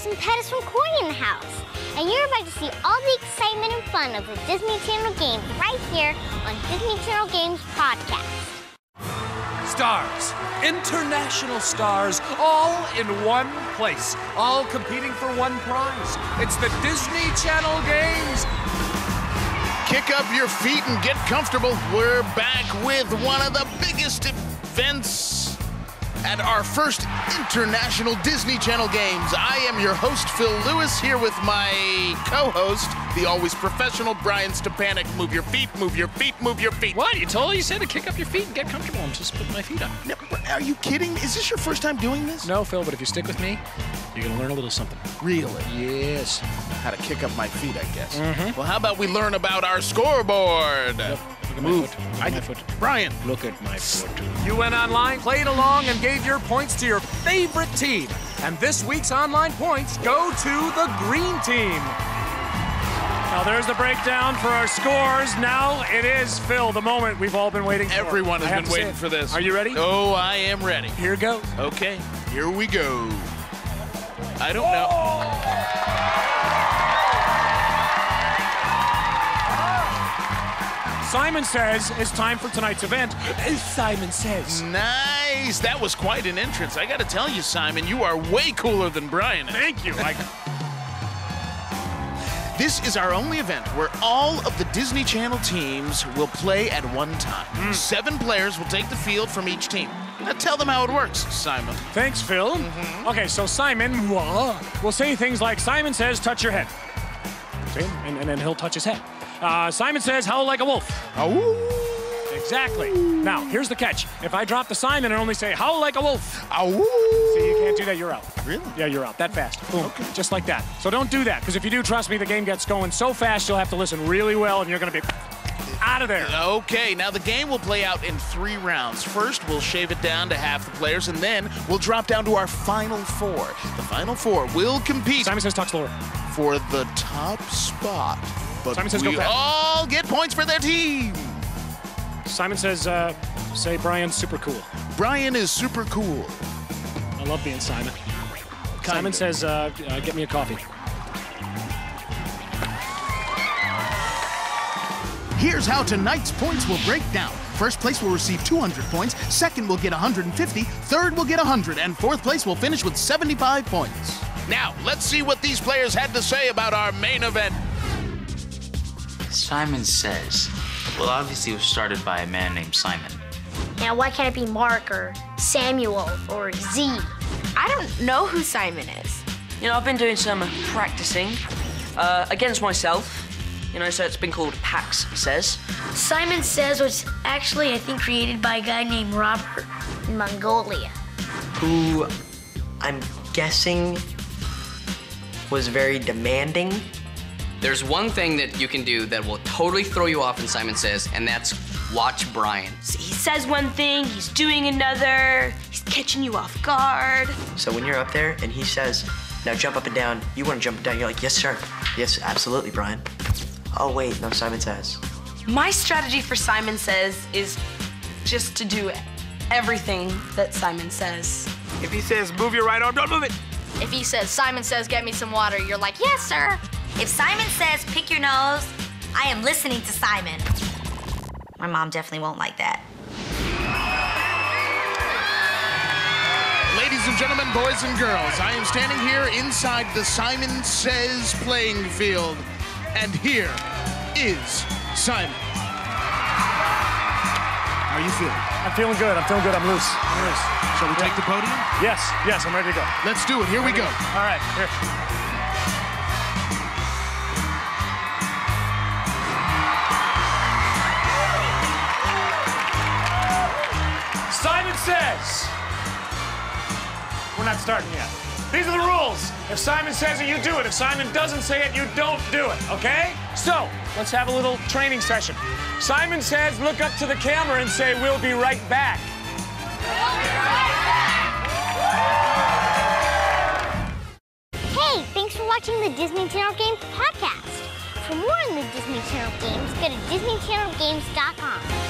Allison Pettis from Corey in the house. And you're about to see all the excitement and fun of the Disney Channel games right here on Disney Channel Games Podcast. Stars, international stars, all in one place, all competing for one prize. It's the Disney Channel Games. Kick up your feet and get comfortable. We're back with one of the biggest events at our first international Disney Channel Games. I am your host, Phil Lewis, here with my co-host, the always professional Brian Stepanek. Move your feet, move your feet, move your feet. What? You said to kick up your feet and get comfortable. I'm just putting my feet up. No, are you kidding? Is this your first time doing this? No, Phil, but if you stick with me, you're going to learn a little something. Really? Yes. How to kick up my feet, I guess. Mm-hmm. Well, how about we learn about our scoreboard? Look at Move. my foot. Look at my foot. Brian. Look at my foot. You went online, played along, and gave your points to your favorite team. And this week's online points go to the green team. Now there's the breakdown for our scores. Now it is, Phil, the moment we've all been waiting for. Everyone has been waiting for this. Are you ready? Oh, I am ready. Here goes. Okay, here we go. I don't know. Simon says it's time for tonight's event. Simon says. Nice. That was quite an entrance. I got to tell you, Simon, you are way cooler than Brian. Thank you. This is our only event where all of the Disney Channel teams will play at one time. 7 players will take the field from each team. Now tell them how it works, Simon. Thanks, Phil. Okay, so Simon will say things like, Simon says, touch your head. See? And then he'll touch his head. Simon says, howl like a wolf. Ow. Exactly. Now, here's the catch. If I drop the Simon and only say, howl like a wolf. Ow. See, you can't do that, you're out. Really? Yeah, you're out. That fast. Boom. Okay. Just like that. So don't do that, because if you do, trust me, the game gets going so fast you'll have to listen really well, and you're going to be out of there. Okay, now the game will play out in 3 rounds. First, we'll shave it down to half the players, and then we'll drop down to our final 4. The final 4 will compete Simon says, talk slower. for the top spot. But Simon says, we go fast. all get points for their team. Simon says, say Brian's super cool. Brian is super cool. I love being Simon. Simon Kinda. says, get me a coffee. Here's how tonight's points will break down. First place will receive 200 points, second will get 150, third will get 100, and fourth place will finish with 75 points. Now, let's see what these players had to say about our main event. Simon Says. Well, obviously it was started by a man named Simon. Now, why can't it be Mark or Samuel or Z? I don't know who Simon is. You know, I've been doing some practicing against myself. You know, so it's been called Pax Says. Simon Says was actually, I think, created by a guy named Robert in Mongolia. Who I'm guessing was very demanding. There's one thing that you can do that will totally throw you off in Simon Says, and that's watch Brian. He says one thing, he's doing another, he's catching you off guard. So when you're up there and he says, now jump up and down, you want to jump down, you're like, yes, sir. Yes, absolutely, Brian. Oh, wait, no, Simon Says. My strategy for Simon Says is just to do everything that Simon says. If he says, move your right arm, don't move it. If he says, Simon Says, get me some water, you're like, yes, sir. If Simon says, pick your nose, I am listening to Simon. My mom definitely won't like that. Ladies and gentlemen, boys and girls, I am standing here inside the Simon Says playing field. And here is Simon. How are you feeling? I'm feeling good. I'm loose. Shall we take the podium? Yes, I'm ready to go. Let's do it. Here we go. All right, here. Simon Says. We're not starting yet. These are the rules. If Simon says it, you do it. If Simon doesn't say it, you don't do it, okay? So, let's have a little training session. Simon says, look up to the camera and say, we'll be right back. Hey, thanks for watching the Disney Channel Games podcast. For more on the Disney Channel games, go to DisneyChannelGames.com.